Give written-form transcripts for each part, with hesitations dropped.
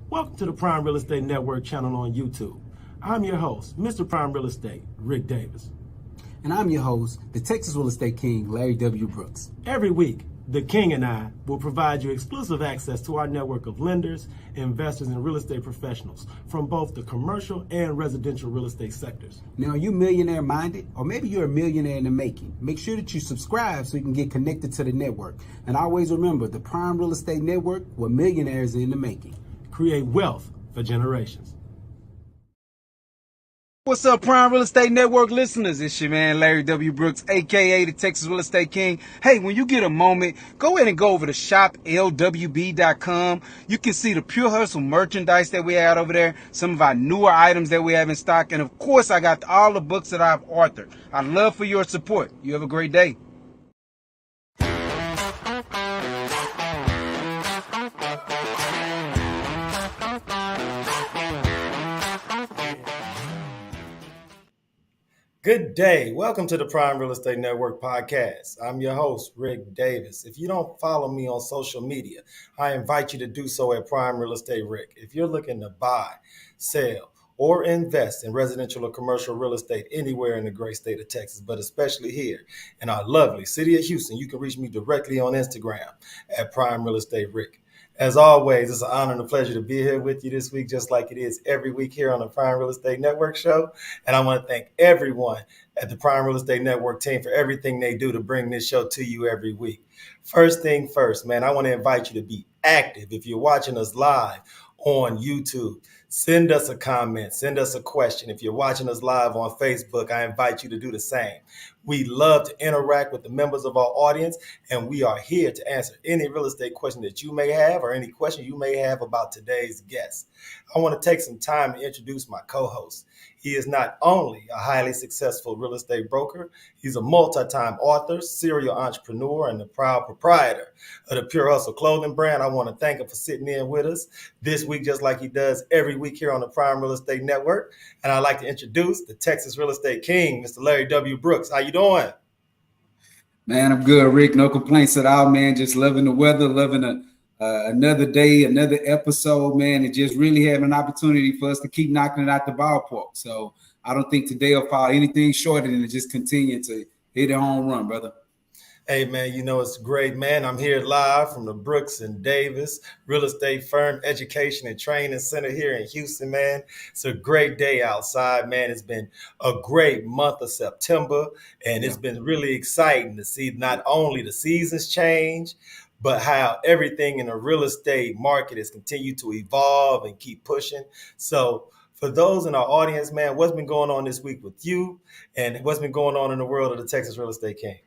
Welcome to the Prime Real Estate Network channel on YouTube. I'm your host, Mr. Prime Real Estate, Ric Davis. And I'm your host, the Texas Real Estate King, LarryWBrooks. Every week, the King and I will provide you exclusive access to our network of lenders, investors, and real estate professionals from both the commercial and residential real estate sectors. Now, are you millionaire minded? Or maybe you're a millionaire in the making? Make sure that you subscribe so you can get connected to the network. And always remember, the Prime Real Estate Network, where millionaires are in the making. Create wealth for generations. What's up, Prime Real Estate Network listeners? It's your man, Larry W. Brooks, a.k.a. the Texas Real Estate King. Hey, when you get a moment, go ahead and go over to shoplwb.com. You can see the Pure Hustle merchandise that we had over there, some of our newer items that we have in stock, and of course, I got all the books that I've authored. I'd love for your support. You have a great day. Good day. Welcome to the Prime Real Estate Network podcast. I'm your host, Ric Davis. If you don't follow me on social media, I invite you to do so at Prime Real Estate Ric. If you're looking to buy, sell, or invest in residential or commercial real estate anywhere in the great state of Texas, but especially here in our lovely city of Houston, you can reach me directly on Instagram at Prime Real Estate Ric. As always, it's an honor and a pleasure to be here with you this week, just like it is every week here on the Prime Real Estate Network show. And I want to thank everyone at the Prime Real Estate Network team for everything they do to bring this show to you every week. First thing first, man, I want to invite you to be active. If you're watching us live on YouTube, send us a comment, send us a question. If you're watching us live on Facebook, I invite you to do the same. We love to interact with the members of our audience, and we are here to answer any real estate question that you may have or any question you may have about today's guest. I want to take some time to introduce my co-host. He is not only a highly successful real estate broker, he's a multi-time author, serial entrepreneur, and the proud proprietor of the Pure Hustle clothing brand. I want to thank him for sitting in with us this week, just like he does every week here on the Prime Real Estate Network. And I'd like to introduce the Texas Real Estate King, Mr. Larry W. Brooks. How you doing? Man, I'm good, Rick. No complaints at all, man. Just loving the weather, loving another day, another episode, man, and just really having an opportunity for us to keep knocking it out the ballpark. So I don't think today will fall anything shorter than to just continue to hit a home run, brother. Hey, man, you know, it's great, man. I'm here live from the Brooks and Davis Real Estate Firm Education and Training Center here in Houston, man. It's a great day outside, man. It's been a great month of September, and it's been really exciting to see not only the seasons change, but how everything in the real estate market has continued to evolve and keep pushing. So for those in our audience, man, what's been going on this week with you, and what's been going on in the world of the Texas Real Estate King?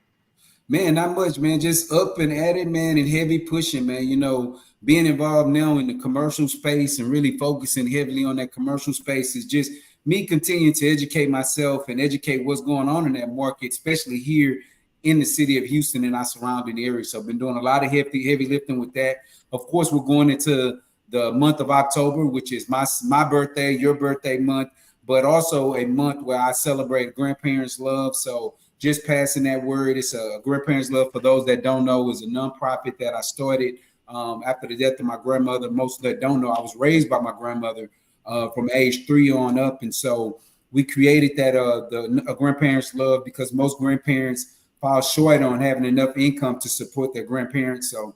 Man, not much, man. Just up and at it, man, and heavy pushing, man. You know, being involved now in the commercial space and really focusing heavily on that commercial space is just me continuing to educate myself and educate what's going on in that market, especially here in the city of Houston and our surrounding area. So I've been doing a lot of heavy lifting with that. Of course, we're going into the month of October, which is my birthday, your birthday month, but also a month where I celebrate grandparents' love. So just passing that word. It's a Grandparents Love, for those that don't know, is a nonprofit that I started after the death of my grandmother. Most that don't know, I was raised by my grandmother from age 3 on up. And so we created that the Grandparents Love because most grandparents fall short on having enough income to support their grandparents. So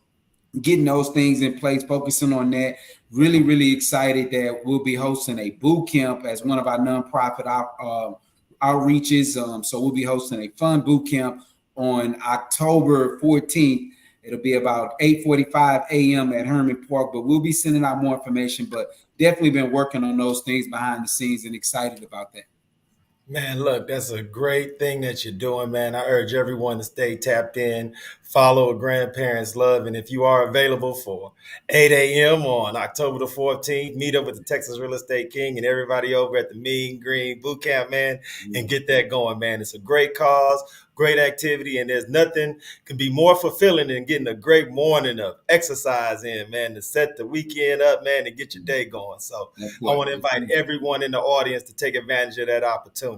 getting those things in place, focusing on that. Really, really excited that we'll be hosting a boot camp as one of our nonprofit outreaches. So we'll be hosting a fun boot camp on October 14th. It'll be about 8:45 a.m. at Herman Park, but we'll be sending out more information, but definitely been working on those things behind the scenes and excited about that. Man, look, that's a great thing that you're doing, man. I urge everyone to stay tapped in, follow a Grandparents Love. And if you are available for 8 a.m. on October the 14th, meet up with the Texas Real Estate King and everybody over at the Mean Green Boot Camp, man, and get that going, man. It's a great cause, great activity, and there's nothing can be more fulfilling than getting a great morning of exercise in, man, to set the weekend up, man, and get your day going. So I want to invite everyone in the audience to take advantage of that opportunity.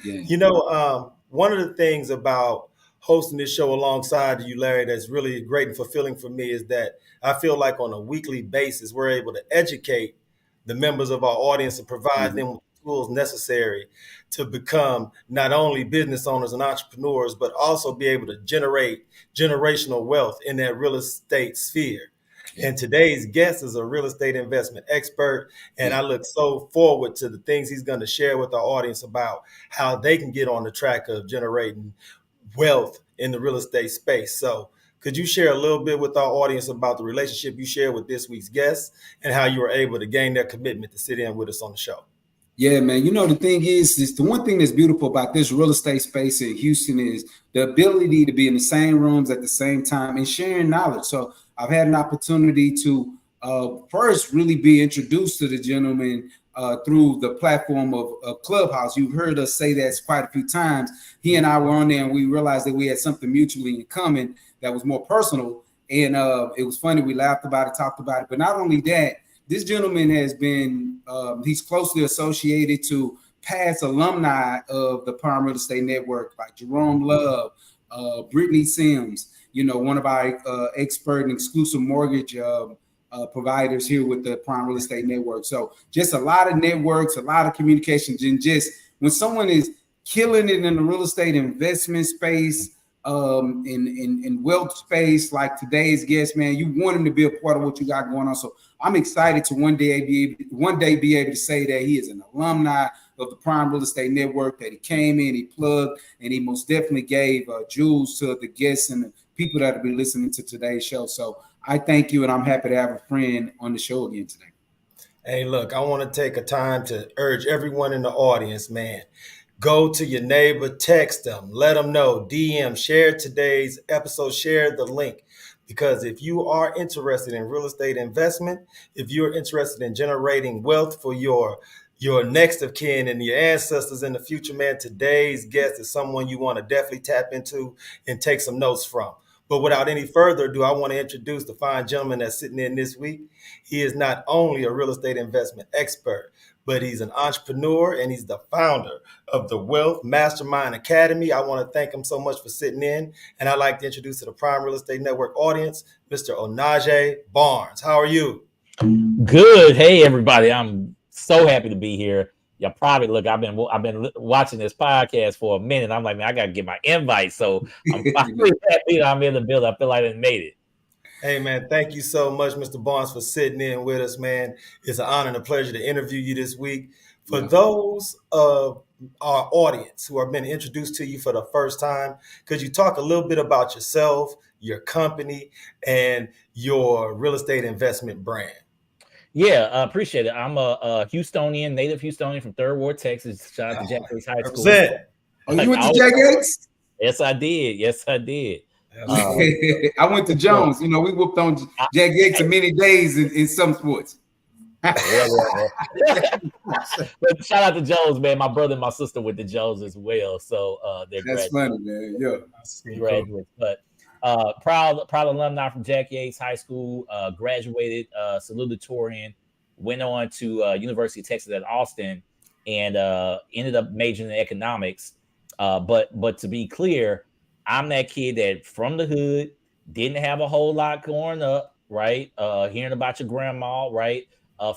Yeah. You know, one of the things about hosting this show alongside you, Larry, that's really great and fulfilling for me is that I feel like on a weekly basis, we're able to educate the members of our audience and provide them with the tools necessary to become not only business owners and entrepreneurs, but also be able to generate generational wealth in that real estate sphere. And today's guest is a real estate investment expert. And I look so forward to the things he's going to share with our audience about how they can get on the track of generating wealth in the real estate space. So could you share a little bit with our audience about the relationship you share with this week's guests and how you were able to gain their commitment to sit in with us on the show? Yeah, man. The thing is the one thing that's beautiful about this real estate space in Houston is the ability to be in the same rooms at the same time and sharing knowledge. So I've had an opportunity to first really be introduced to the gentleman through the platform of Clubhouse. You've heard us say that quite a few times. He and I were on there and we realized that we had something mutually in common that was more personal. And it was funny. We laughed about it, talked about it. But not only that, this gentleman has been, he's closely associated to past alumni of the Prime Real Estate Network, like Jerome Love, Brittany Sims, one of our expert and exclusive mortgage providers here with the Prime Real Estate Network. So just a lot of networks, a lot of communications, and just when someone is killing it in the real estate investment space, in wealth space, like today's guest, man, you want him to be a part of what you got going on. So I'm excited to one day be able to say that he is an alumni of the Prime Real Estate Network, that he came in, he plugged, and he most definitely gave jewels to the guests and the people that will be listening to today's show. So I thank you, and I'm happy to have a friend on the show again today. Hey, look, I want to take a time to urge everyone in the audience, man. Go to your neighbor, text them, let them know, DM, share today's episode, share the link. Because if you are interested in real estate investment, if you're interested in generating wealth for your next of kin and your ancestors in the future, man, today's guest is someone you want to definitely tap into and take some notes from. But without any further ado, I want to introduce the fine gentleman that's sitting in this week. He is not only a real estate investment expert, but he's an entrepreneur and he's the founder of the Wealth Mastermind Academy. I want to thank him so much for sitting in. And I'd like to introduce to the Prime Real Estate Network audience, Mr. Onaje Barnes. How are you? Good. Hey, everybody. I'm so happy to be here. Y'all probably look, I've been watching this podcast for a minute. I'm like, man, I got to get my invite. So I'm finally happy that I'm in the building. I feel like I made it. Hey, man, thank you so much, Mr. Barnes, for sitting in with us, man. It's an honor and a pleasure to interview you this week. For those of our audience who have been introduced to you for the first time, could you talk a little bit about yourself, your company, and your real estate investment brand? Yeah, I appreciate it. I'm a Houstonian, native Houstonian from Third Ward, Texas. Shout out to Jack Yates High School. Oh, you went to Jack Yates? Yes, I did. Yes, I did. I went to Jones. We whooped on Jack Yates for many days in some sports. But shout out to Jones, man. My brother and my sister went to Jones as well. So they're that's funny, man. Yeah, graduates. But proud alumni from Jack Yates High School. Graduated salutatorian. Went on to University of Texas at Austin, and ended up majoring in economics. But to be clear, I'm that kid that from the hood didn't have a whole lot growing up, right? Hearing about your grandma, right?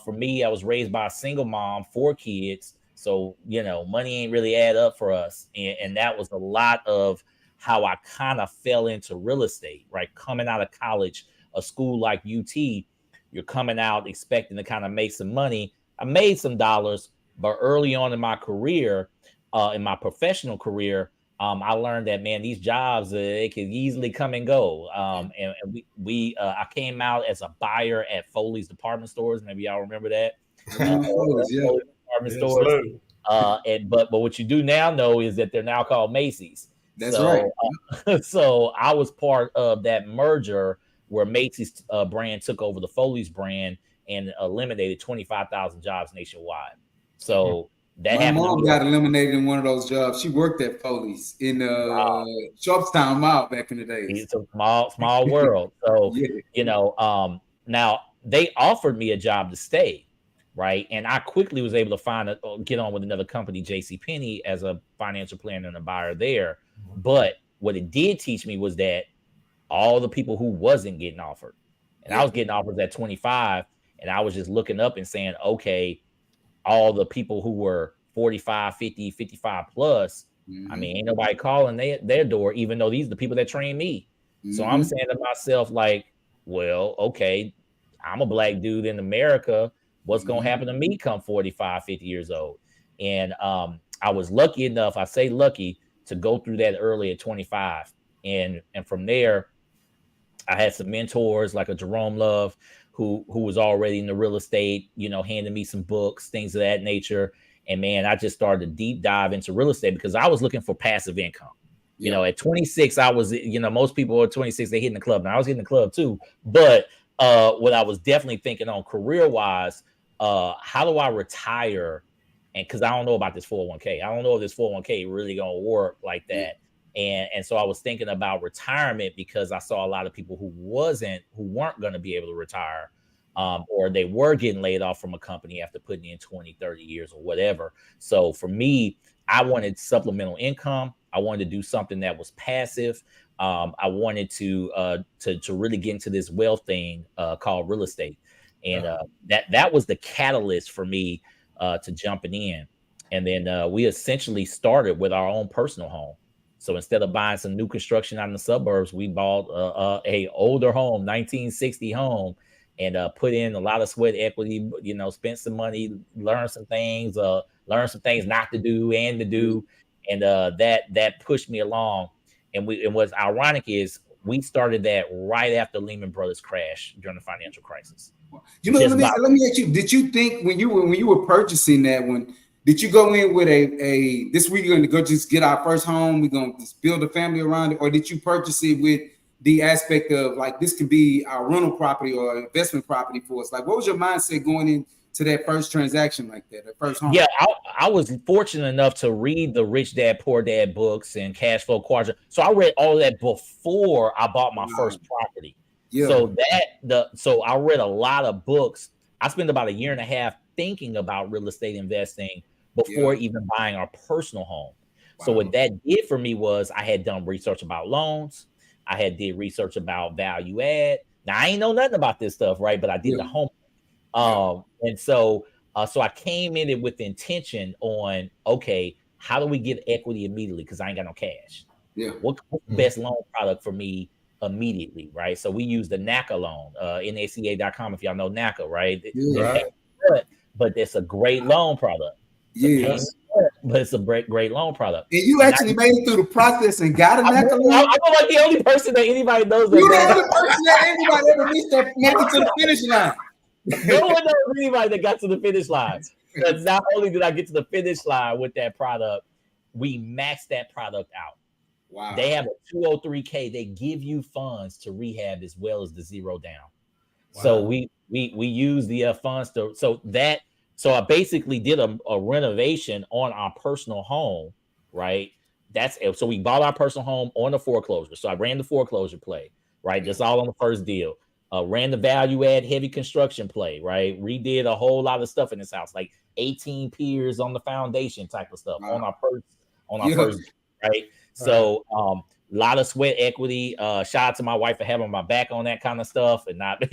For me, I was raised by a single mom, 4 kids. So, money ain't really add up for us. And that was a lot of how I kind of fell into real estate, right? Coming out of college, a school like UT, you're coming out expecting to kind of make some money. I made some dollars, but early on in my career, in my professional career, I learned that, man, these jobs, they could easily come and go. And I came out as a buyer at Foley's department stores. Maybe y'all remember that. Foley's department stores. But what you do now know is that they're now called Macy's. That's right. So I was part of that merger where Macy's brand took over the Foley's brand and eliminated 25,000 jobs nationwide. So that my mom got eliminated in one of those jobs. She worked at Foley's in Sharpstown Mall back in the day. It's a small world. So now they offered me a job to stay, right? And I quickly was able to get on with another company, JCPenney, as a financial planner and a buyer there. But what it did teach me was that all the people who wasn't getting offered, and I was getting offers at 25, And I was just looking up and saying, okay, all the people who were 45, 50, 55 plus, I mean, ain't nobody calling their door, even though these are the people that train me. So I'm saying to myself, like, well, okay, I'm a black dude in America. What's going to happen to me come 45, 50 years old? And I was lucky enough, I say lucky, to go through that early at 25. And from there, I had some mentors like a Jerome Love who was already in the real estate, you know, handing me some books, things of that nature. And man, I just started to deep dive into real estate because I was looking for passive income. You know, at 26, I was, you know, most people at 26, they hit in the club. Now I was hitting the club too. But what I was definitely thinking on career wise, how do I retire? And because I don't know about this 401k. I don't know if this 401k really gonna work like that. And so I was thinking about retirement because I saw a lot of people who weren't going to be able to retire, or they were getting laid off from a company after putting in 20, 30 years or whatever. So for me, I wanted supplemental income. I wanted to do something that was passive. I wanted to really get into this wealth thing called real estate. And that was the catalyst for me to jumping in. And then we essentially started with our own personal home. So instead of buying some new construction out in the suburbs, we bought a older home, 1960 home, and put in a lot of sweat equity, you know, spent some money, learned some things not to do and to do. And that pushed me along. And what's ironic is we started that right after Lehman Brothers crash during the financial crisis. You know, let me ask you, did you think when you were purchasing that one, did you go in with a this we're going to go just get our first home, we're going to just build a family around it, or did you purchase it with the aspect of like this could be our rental property or investment property for us? Like, what was your mindset going into that first transaction like that first home? Yeah, I was fortunate enough to read the Rich Dad Poor Dad books and Cash Flow Quadrant. So I read all of that before I bought my first property. Yeah. So I read a lot of books. I spent about a year and a half thinking about real estate investing before even buying our personal home. Wow. So what that did for me was I had done research about loans. I had did research about value add. Now I ain't know nothing about this stuff, right? But I did the home. And so I came in it with the intention on, okay, how do we get equity immediately? Because I ain't got no cash. Yeah. What's the best loan product for me immediately, right? So we use the NACA loan, NACA.com if y'all know NACA, right? But it's a great loan product. Yes. But it's a great loan product. And you actually made it through the process and got a NACA loan? I'm like the only person that anybody knows. You're the only person that anybody ever reached that make it to the finish line. No one knows anybody that got to the finish line. Because not only did I get to the finish line with that product, we maxed that product out. Wow. They have a 203K. They give you funds to rehab as well as the zero down. Wow. So we use the funds to so I basically did a renovation on our personal home, right? So we bought our personal home on the foreclosure. So I ran the foreclosure play, right? That's all on the first deal. Ran the value add heavy construction play, right? Redid a whole lot of stuff in this house, like 18 piers on the foundation type of stuff on our first, right? So a lot of sweat equity. Shout out to my wife for having my back on that kind of stuff and not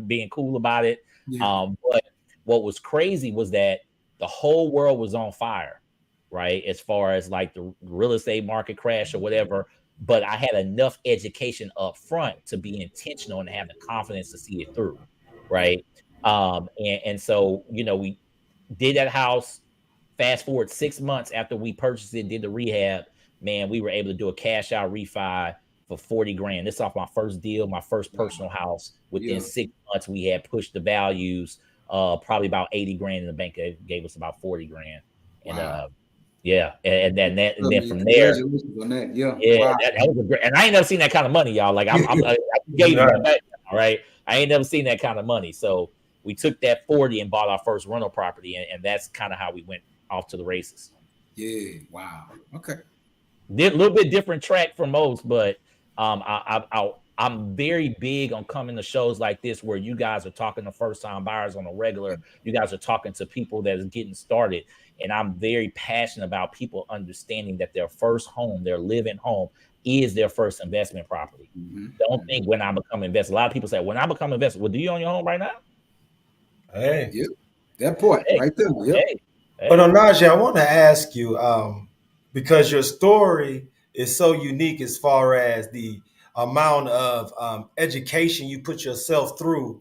being cool about it. But what was crazy was that the whole world was on fire, right? As far as like the real estate market crash or whatever. But I had enough education up front to be intentional and have the confidence to see it through, right? And so, we did that house. Fast forward 6 months after we purchased it, did the rehab, man, we were able to do a cash out refi for 40 grand. This off my first deal, my first personal house. Within 6 months, we had pushed the values, probably about 80 grand in the bank gave us about 40 grand. And and then from there, that was a great. And I ain't never seen that kind of money, y'all. Like I gave that back, right? I ain't never seen that kind of money. So we took that 40 and bought our first rental property, and that's kind of how we went off to the races. Yeah. Wow. Okay. Did a little bit different track from most, but I'm very big on coming to shows like this where you guys are talking to first-time buyers on a regular. You guys are talking to people that is getting started. And I'm very passionate about people understanding that their first home, their living home, is their first investment property. Mm-hmm. Don't think when I become an investor. A lot of people say, when I become an investor, well, do you own your home right now? Hey. Yep. That part Hey, right there. Yep. hey, But hey. Onaje, I want to ask you, because your story is so unique as far as the amount of education you put yourself through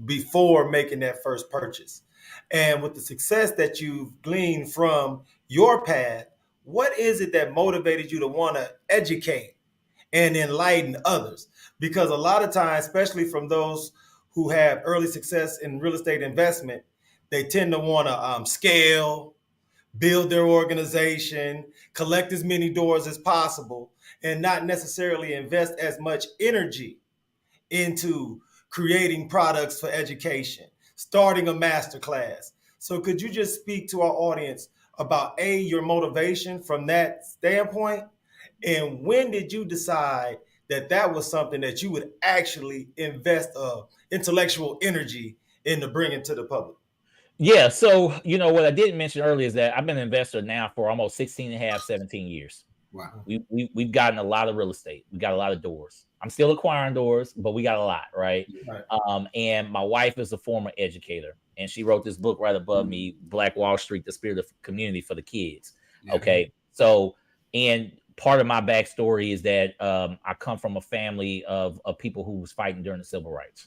before making that first purchase. And with the success that you've gleaned from your path, what is it that motivated you to want to educate and enlighten others? Because a lot of times, especially from those who have early success in real estate investment, they tend to want to scale, build their organization, collect as many doors as possible, and not necessarily invest as much energy into creating products for education, starting a master class. So could you just speak to our audience about your motivation from that standpoint? And when did you decide that that was something that you would actually invest intellectual energy into bringing to the public? Yeah. So, what I didn't mention earlier is that I've been an investor now for almost 16 and a half, 17 years. Wow. We've gotten a lot of real estate. We got a lot of doors. I'm still acquiring doors, but we got a lot, right? Right. And my wife is a former educator, and she wrote this book right above me, Black Wall Street: The Spirit of Community for the Kids. Yeah. Okay, so and part of my backstory is that I come from a family of people who was fighting during the civil rights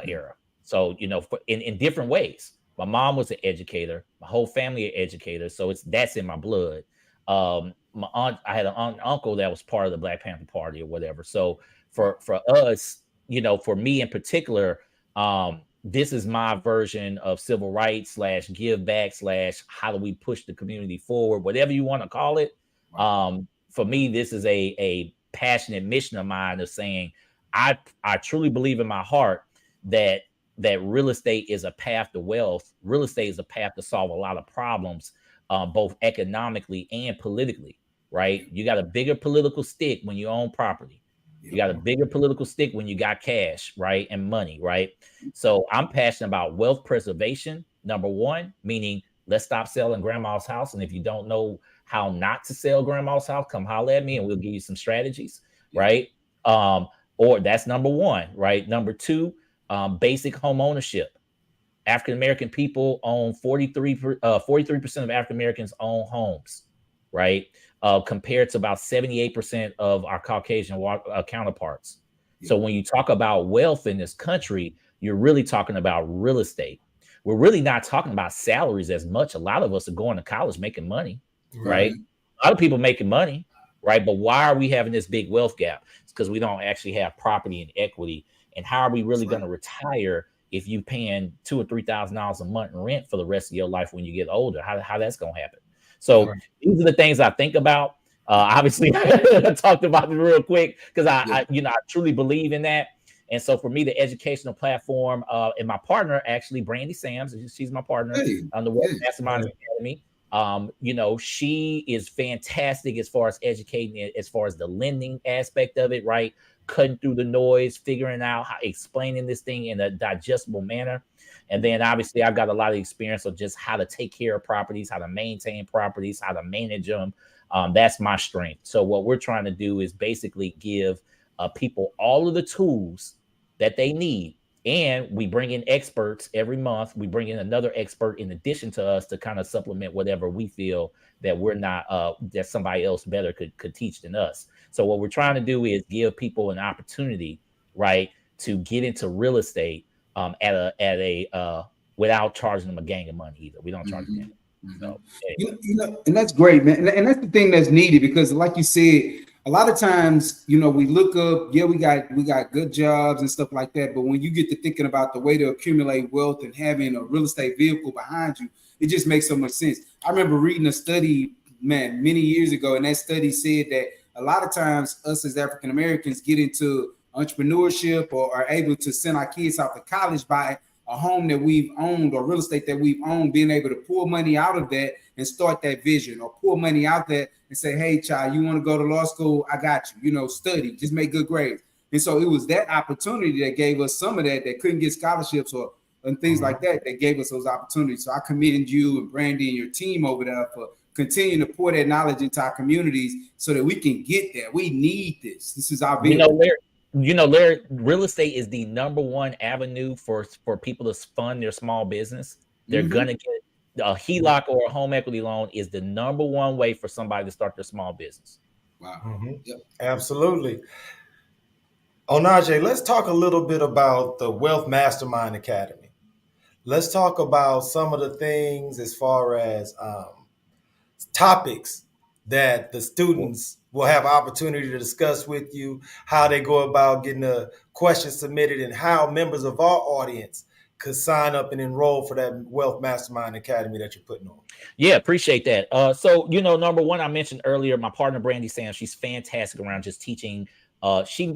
era. So in different ways. My mom was an educator. My whole family are educators, so that's in my blood. My aunt, I had an aunt and uncle that was part of the Black Panther Party or whatever. So for us, for me in particular, this is my version of civil rights / give back / how do we push the community forward, whatever you want to call it. For me, this is a passionate mission of mine of saying I truly believe in my heart that real estate is a path to wealth. Real estate is a path to solve a lot of problems, both economically and politically, right? You got a bigger political stick when you own property. You got a bigger political stick when you got cash, right? And money, right? So I'm passionate about wealth preservation, number one, meaning let's stop selling grandma's house. And if you don't know how not to sell grandma's house, come holler at me and we'll give you some strategies, right? Or that's number one, right? Number two, basic home ownership. African American people own 43% of African Americans own homes, right? Compared to about 78% of our Caucasian counterparts. So when you talk about wealth in this country, you're really talking about real estate. We're really not talking about salaries as much. A lot of us are going to college making money, right? A lot of people making money, right? But why are we having this big wealth gap? It's because we don't actually have property and equity. And how are we really going to retire if you paying $2,000 or $3,000 a month in rent for the rest of your life when you get older? How that's going to happen? So these are the things I think about. Obviously, I talked about it real quick because I truly believe in that. And so for me, the educational platform and my partner, actually, Brandy Sams, she's my partner on the Wealth Mastermind Academy. She is fantastic as far as educating, as far as the lending aspect of it, right? Cutting through the noise, figuring out how explaining this thing in a digestible manner. And then obviously I've got a lot of experience of just how to take care of properties, how to maintain properties, how to manage them. That's my strength. So what we're trying to do is basically give people all of the tools that they need. And we bring in experts every month. We bring in another expert in addition to us to kind of supplement whatever we feel that we're not, that somebody else better could teach than us. So what we're trying to do is give people an opportunity, right, to get into real estate without charging them a gang of money either. We don't charge them. So, and that's great, man. And that's the thing that's needed because, like you said, a lot of times, we look up, we got good jobs and stuff like that. But when you get to thinking about the way to accumulate wealth and having a real estate vehicle behind you, it just makes so much sense. I remember reading a study, man, many years ago, and that study said that a lot of times us as African Americans get into entrepreneurship or are able to send our kids out to college by a home that we've owned or real estate that we've owned, being able to pull money out of that and start that vision, or pull money out there and say, hey, child, you want to go to law school? I got you, study, just make good grades. And so it was that opportunity that gave us some of that couldn't get scholarships and things like that gave us those opportunities. So I commend you and Brandy and your team over there for continuing to pour that knowledge into our communities so that we can get there. We need this. This is our vision. Larry, real estate is the #1 avenue for people to fund their small business. They're gonna get a HELOC or a home equity loan is the #1 way for somebody to start their small business. Wow. Yep. Absolutely. Onaje, let's talk a little bit about the Wealth Mastermind Academy. Let's talk about some of the things as far as topics that the students will have opportunity to discuss with you, how they go about getting the questions submitted, and how members of our audience could sign up and enroll for that Wealth Mastermind Academy that you're putting on. Yeah, appreciate that. So #1, I mentioned earlier, my partner Brandy Sam, she's fantastic around just teaching. She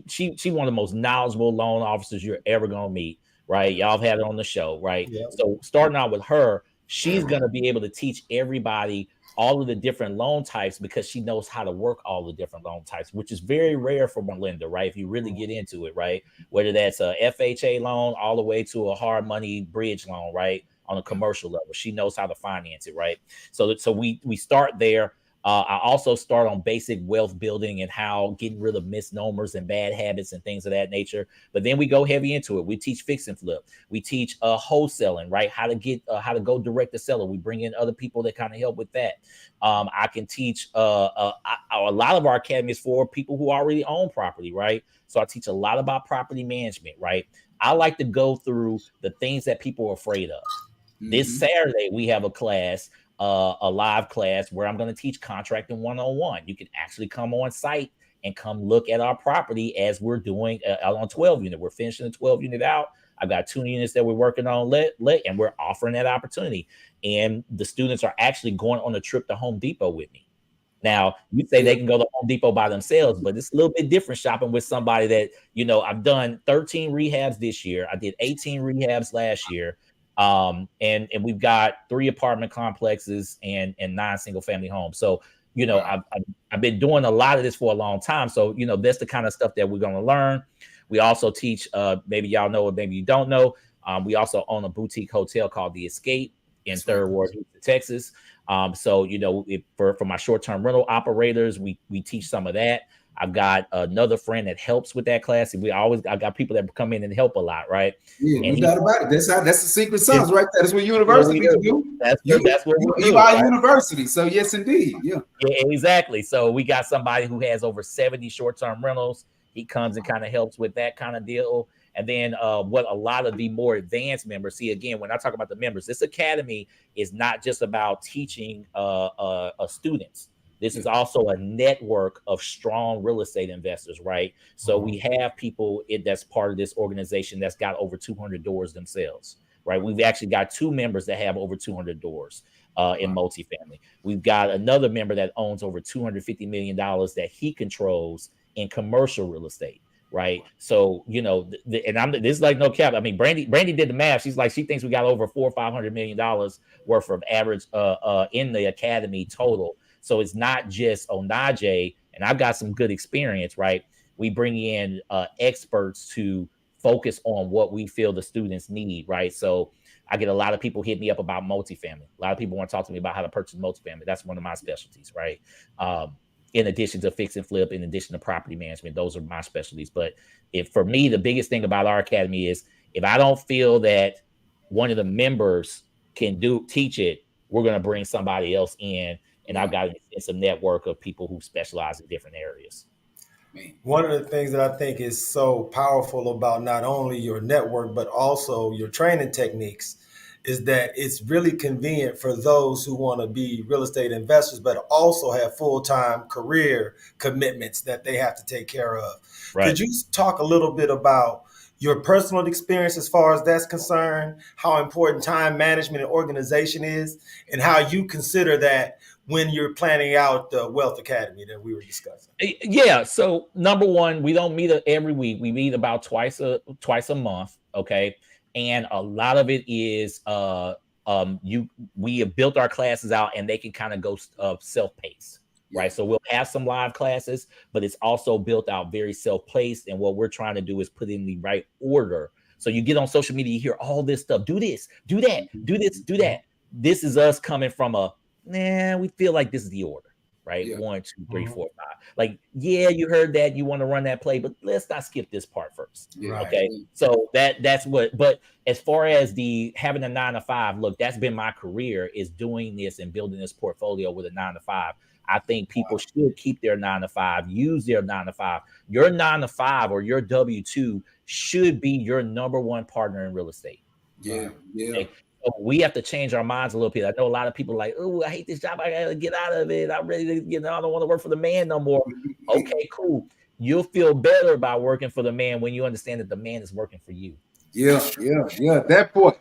one of the most knowledgeable loan officers you're ever gonna meet, right? Y'all have had it on the show, right? Yeah. So starting out with her, she's gonna be able to teach everybody all of the different loan types because she knows how to work all the different loan types, which is very rare for a lender, right? If you really get into it, right? Whether that's a FHA loan all the way to a hard money bridge loan, right? On a commercial level, she knows how to finance it, right? So we start there. I also start on basic wealth building and how getting rid of misnomers and bad habits and things of that nature. But then we go heavy into it. We teach fix and flip. We teach wholesaling, right? How to go direct to seller. We bring in other people that kind of help with that. I can teach a lot of our academies for people who already own property, right? So I teach a lot about property management, right? I like to go through the things that people are afraid of. This Saturday, we have a class, a live class where I'm going to teach contracting 101. You can actually come on site and come look at our property as we're doing on 12 unit. We're finishing the 12 unit out. I've got 2 units that we're working on and we're offering that opportunity. And the students are actually going on a trip to Home Depot with me. Now, you say they can go to Home Depot by themselves, but it's a little bit different shopping with somebody that, I've done 13 rehabs this year. I did 18 rehabs last year. And we've got 3 apartment complexes and 9 single family homes. So, I've been doing a lot of this for a long time. So, that's the kind of stuff that we're going to learn. We also teach, maybe y'all know, or maybe you don't know. We also own a boutique hotel called The Escape in Third Ward, Houston, Texas. So, for my short-term rental operators, we teach some of that. I've got another friend that helps with that class. And I got people that come in and help a lot, right? Yeah, and no doubt about it. That's the secret sauce right there. That's what universities do. That's what we do. You are a university. So yes, indeed. Yeah, exactly. So we got somebody who has over 70 short-term rentals. He comes and kind of helps with that kind of deal. And then what a lot of the more advanced members see, again, when I talk about the members, this academy is not just about teaching students. This is also a network of strong real estate investors, right? So we have people that's part of this organization that's got over 200 doors themselves, right? We've actually got 2 members that have over 200 doors in multifamily. We've got another member that owns over $250 million that he controls in commercial real estate, right? So, this is like no cap. I mean, Brandy did the math. She's like, she thinks we got over $400 or $500 million worth of average in the academy total. So it's not just Onaje, and I've got some good experience, right? We bring in experts to focus on what we feel the students need, right? So I get a lot of people hit me up about multifamily. A lot of people want to talk to me about how to purchase multifamily. That's one of my specialties, right? In addition to fix and flip, in addition to property management, those are my specialties. But for me, the biggest thing about our academy is if I don't feel that one of the members can teach it, we're going to bring somebody else in. And I've got an extensive network of people who specialize in different areas. One of the things that I think is so powerful about not only your network, but also your training techniques is that it's really convenient for those who want to be real estate investors, but also have full-time career commitments that they have to take care of. Right. Could you talk a little bit about your personal experience as far as that's concerned, how important time management and organization is, and how you consider that when you're planning out the Wealth Academy that we were discussing? Yeah. So #1, we don't meet every week. We meet about twice a month. Okay. And a lot of it is we have built our classes out and they can kind of go self-paced. Right. So we'll have some live classes, but it's also built out very self-paced. And what we're trying to do is put in the right order. So you get on social media, you hear all this stuff. Do this, do that, do this, do that. This is us coming from we feel like this is the order. right? Yeah. 1, 2, 3, 4, 5. Like, yeah, you heard that, you want to run that play, but let's not skip this part first. Yeah. Okay. So that's what, but as far as the having a 9 to 5, look, that's been my career, is doing this and building this portfolio with a 9 to 5. I think people should keep their 9 to 5, use their 9 to 5. Your 9 to 5 or your W-2 should be your number one partner in real estate. Yeah. Yeah. Okay? So we have to change our minds a little bit. I know a lot of people are like, oh, I hate this job. I gotta get out of it. I'm ready to, I don't want to work for the man no more. Okay, cool. You'll feel better about working for the man when you understand that the man is working for you. Yeah. That point.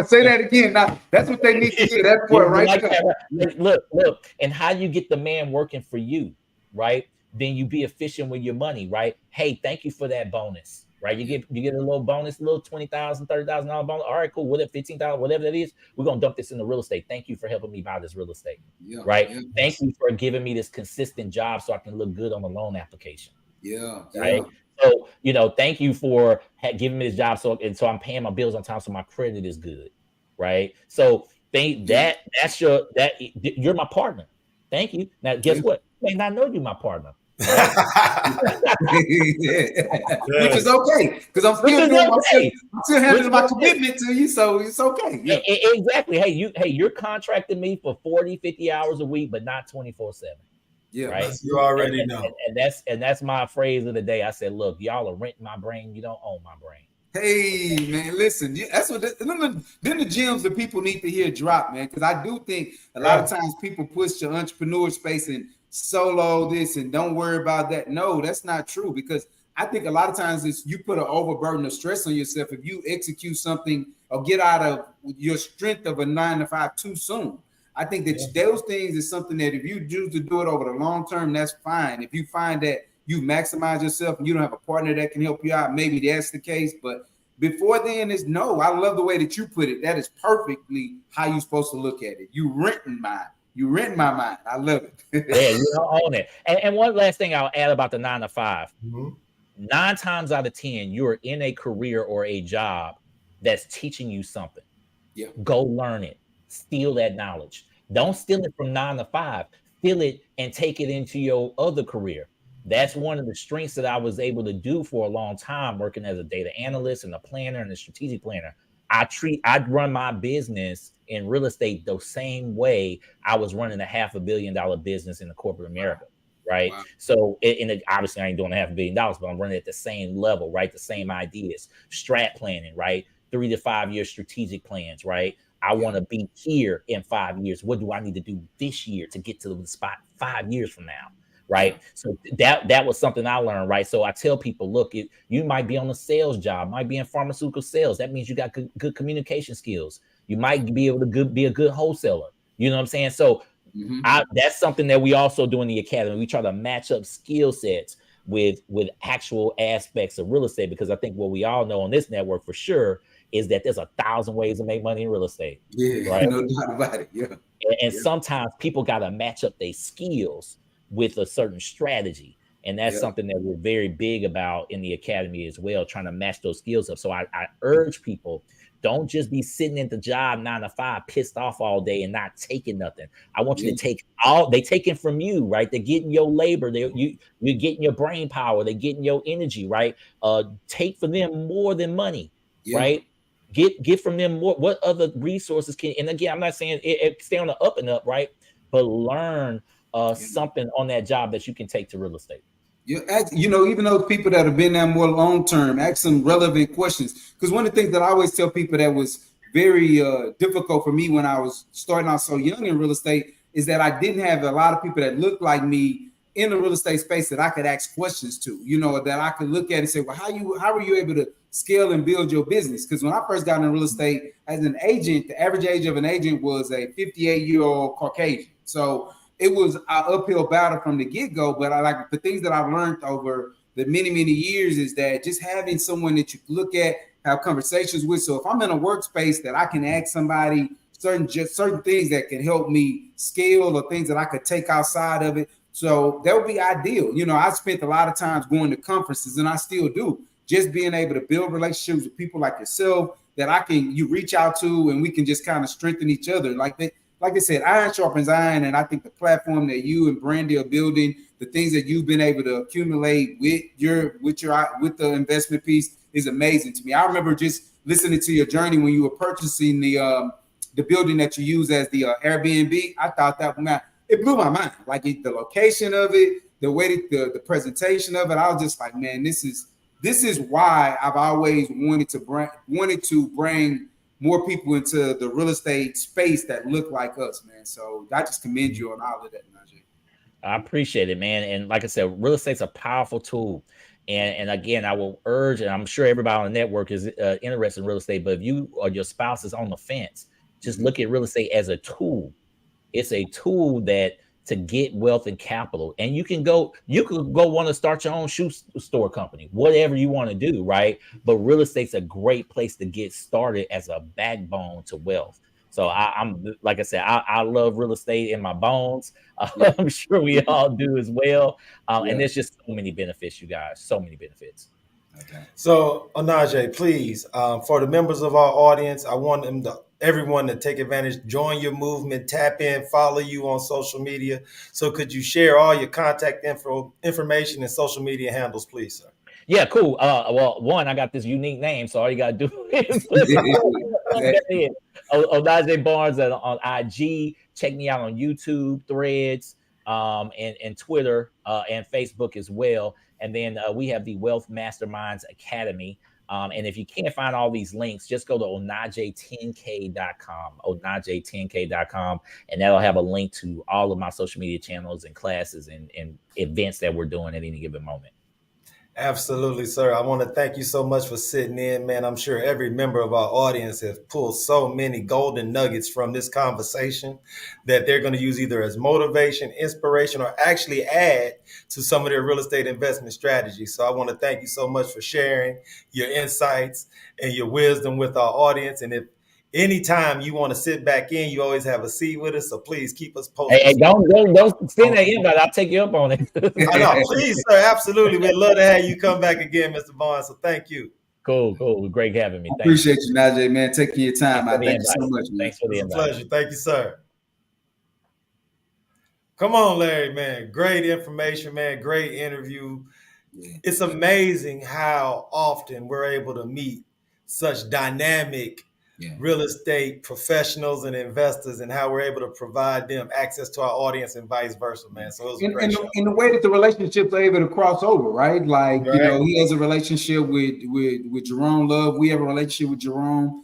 Say that again. Now, that's what they need to hear. That point, right? Like that, right? Look, and how you get the man working for you, right? Then you be efficient with your money, right? Hey, thank you for that bonus, right? You get a little bonus, a little $20,000, $30,000 bonus. All right, cool. Whatever, $15,000, whatever that is, we're gonna dump this into real estate. Thank you for helping me buy this real estate, right? Yeah. Thank you for giving me this consistent job so I can look good on the loan application. Yeah. Right. So, thank you for giving me this job. So I'm paying my bills on time. So my credit is good. Right. So you're my partner. Thank you. Now, guess what? You may not know you're my partner. Right? Which is okay. Because I'm still handling my commitment to you. So it's okay. Yeah. Exactly. Hey, you're contracting me for 40, 50 hours a week, but not 24/7. Yeah, right. You already know. And that's my phrase of the day. I said, look, y'all are renting my brain. You don't own my brain. Hey, man, listen, that's what then the gems that people need to hear drop, man. Because I do think a lot of times people push the entrepreneur space and solo this and don't worry about that. No, that's not true. Because I think a lot of times it's you put an overburden of stress on yourself if you execute something or get out of your strength of a 9 to 5 too soon. I think that those things is something that if you choose to do it over the long term, that's fine. If you find that you maximize yourself and you don't have a partner that can help you out, maybe that's the case. But before then, it's no. I love the way that you put it. That is perfectly how you're supposed to look at it. You renting mine. You rent my mind. I love it. Yeah, you don't own it. And one last thing I'll add about the 9 to 5. 9 times out of 10, you're in a career or a job that's teaching you something. Yeah. Go learn it. Steal that knowledge. Don't steal it from 9 to 5. Steal it and take it into your other career. That's one of the strengths that I was able to do for a long time, working as a data analyst and a planner and a strategic planner. I'd run my business in real estate the same way I was running a $500 million business in the corporate America. Right. Wow. So obviously I ain't doing $500 million, but I'm running at the same level, right? The same ideas, strat planning, right? 3 to 5 year strategic plans, right? I want to be here in 5 years. What do I need to do this year to get to the spot 5 years from now? Right. So that was something I learned. Right. So I tell people, look, you might be on a sales job, might be in pharmaceutical sales. That means you got good communication skills. You might be able to be a good wholesaler. You know what I'm saying? So that's something that we also do in the academy. We try to match up skill sets with actual aspects of real estate, because I think what we all know on this network for sure is that there's 1,000 ways to make money in real estate. Yeah, right? No doubt about it. Yeah. And sometimes people got to match up their skills with a certain strategy. And that's something that we're very big about in the academy as well, trying to match those skills up. So I urge people, don't just be sitting at the job 9 to 5, pissed off all day and not taking nothing. I want you to take they taking from you, right? They're getting your labor. You're getting your brain power. They're getting your energy, right? Take from them more than money, right? Get from them more. What other resources can, and again, I'm not saying stay on the up and up, right? But learn something on that job that you can take to real estate. Even those people that have been there more long term, ask some relevant questions. Because one of the things that I always tell people that was very difficult for me when I was starting out so young in real estate is that I didn't have a lot of people that looked like me in the real estate space that I could ask questions to, that I could look at and say, well, how were you able to scale and build your business? Because when I first got into real estate as an agent, the average age of an agent was a 58-year-old Caucasian. So it was an uphill battle from the get-go. But I like the things that I've learned over the many, many years is that just having someone that you look at, have conversations with. So if I'm in a workspace that I can ask somebody certain things that can help me scale or things that I could take outside of it. So that would be ideal. I spent a lot of times going to conferences, and I still do, just being able to build relationships with people like yourself that you reach out to, and we can just kind of strengthen each other. Like like I said, iron sharpens iron, and I think the platform that you and Brandy are building, the things that you've been able to accumulate with the investment piece is amazing to me. I remember just listening to your journey when you were purchasing the building that you use as the Airbnb. I thought that, man, it blew my mind. Like the location of it, the way the presentation of it. I was just like, man, this is why I've always wanted to bring more people into the real estate space that look like us, man. So I just commend you on all of that, Najee. I appreciate it, man. And like I said, real estate's a powerful tool. And again, I will urge, and I'm sure everybody on the network is interested in real estate, but if you or your spouse is on the fence, just look at real estate as a tool. It's a tool that to get wealth and capital. And you could go want to start your own shoe store company, whatever you want to do, right? But real estate's a great place to get started as a backbone to wealth. So I'm like I said, I love real estate in my bones. I'm sure we all do as well. And there's just so many benefits, you guys, so many benefits. Okay. So Onaje, please, for the members of our audience, I want everyone to take advantage, join your movement, tap in, follow you on social media. So could you share all your contact information and social media handles, please, sir? Yeah, cool. Well, one, I got this unique name, so all you gotta do is Onaje Barnes on IG. Check me out on YouTube, Threads, and Twitter, and Facebook as well. And then we have the Wealth Masterminds Academy. And if you can't find all these links, just go to onaje10k.com, onaje10k.com, and that'll have a link to all of my social media channels and classes and events that we're doing at any given moment. Absolutely, sir. I want to thank you so much for sitting in, man. I'm sure every member of our audience has pulled so many golden nuggets from this conversation that they're going to use either as motivation, inspiration, or actually add to some of their real estate investment strategies. So I want to thank you so much for sharing your insights and your wisdom with our audience. And if anytime you want to sit back in, you always have a seat with us. So please keep us posted. Hey, don't send that invite. I'll take you up on it. I know, please, sir. Absolutely. We'd love to have you come back again, Mr. Barnes. So thank you. Cool. Great having me. Appreciate you, Najee, man. Taking your time. Thank you so much, man. Thanks for the invite. Pleasure. Thank you, sir. Come on, Larry, man. Great information, man. Great interview. Yeah. It's amazing how often we're able to meet such dynamic real estate professionals and investors, and how we're able to provide them access to our audience and vice versa, man. So it was a great show. In the way that the relationships are able to cross over, right? Like, you know, he has a relationship with Jerome Love. We have a relationship with Jerome.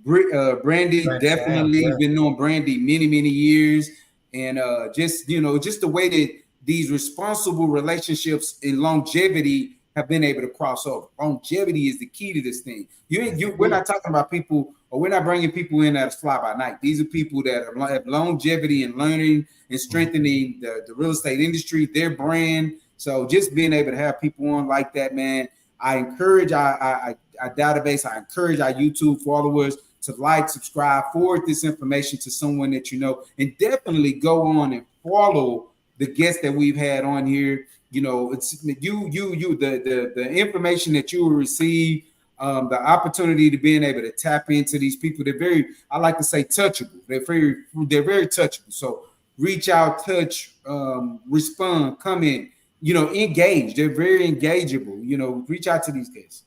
Brandy, definitely been knowing Brandy many years. And just the way that these responsible relationships and longevity have been able to cross over. Longevity is the key to this thing. We're not talking about people, or we're not bringing people in that fly by night. These are people that have longevity and learning and strengthening the real estate industry, their brand. So just being able to have people on like that, man, I encourage our database. I encourage our YouTube followers to like, subscribe, forward this information to someone that you know, and definitely go on and follow the guests that we've had on here. You know, it's the information that you will receive, the opportunity to being able to tap into these people. They're very, I like to say, touchable. They're very touchable. So reach out, touch, respond, comment, engage. They're very engageable. Reach out to these guys.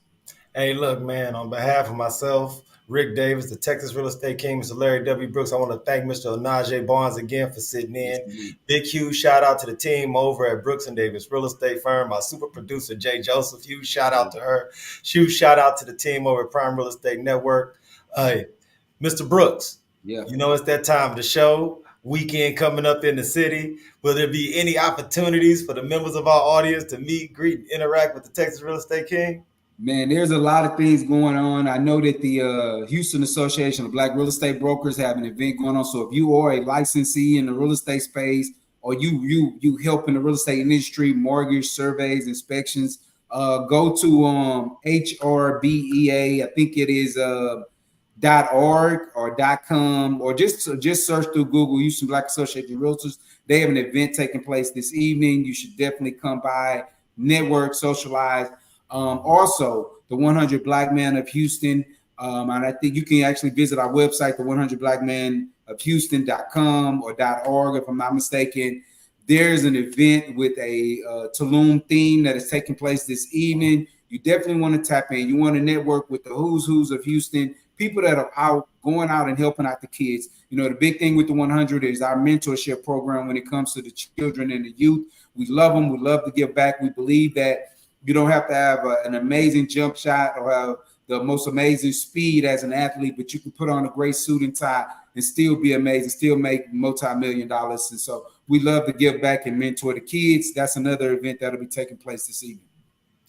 Hey, look, man, on behalf of myself, Ric Davis, the Texas Real Estate King, Mr. Larry W. Brooks, I want to thank Mr. Onaje Barnes again for sitting in. Big, huge shout out to the team over at Brooks & Davis Real Estate Firm. My super producer, Jay Joseph, huge shout out to her. Huge shout out to the team over at Prime Real Estate Network. Mr. Brooks, it's that time of the show. Weekend coming up in the city. Will there be any opportunities for the members of our audience to meet, greet, and interact with the Texas Real Estate King? Man, there's a lot of things going on. I know that the Houston Association of Black Real Estate Brokers have an event going on. So if you are a licensee in the real estate space, or you help in the real estate industry, mortgage surveys, inspections, go to HRBEA. I think it is .org or .com, or just search through Google Houston Black Association of Realtors. They have an event taking place this evening. You should definitely come by, network, socialize. Also, the 100 Black Men of Houston, and I think you can actually visit our website, the 100 Black Men of Houston.com or .org, if I'm not mistaken. There's an event with a Tulum theme that is taking place this evening. You definitely want to tap in. You want to network with the who's of Houston, people that are going out and helping out the kids. You know, the big thing with the 100 is our mentorship program when it comes to the children and the youth. We love them. We love to give back. We believe that you don't have to have an amazing jump shot or have the most amazing speed as an athlete, but you can put on a great suit and tie and still be amazing, still make multi-million dollars. And so we love to give back and mentor the kids. That's another event that'll be taking place this evening.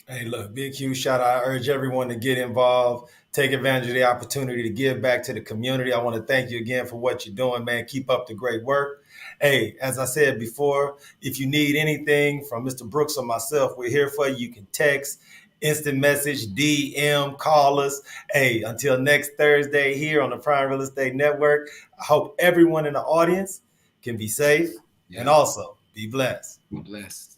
Hey, look, big, huge shout out. I urge everyone to get involved, take advantage of the opportunity to give back to the community. I want to thank you again for what you're doing, man. Keep up the great work. Hey, as I said before, if you need anything from Mr. Brooks or myself, we're here for you. You can text, instant message, DM, call us. Hey, until next Thursday here on the Prime Real Estate Network, I hope everyone in the audience can be safe and also be blessed. Be blessed.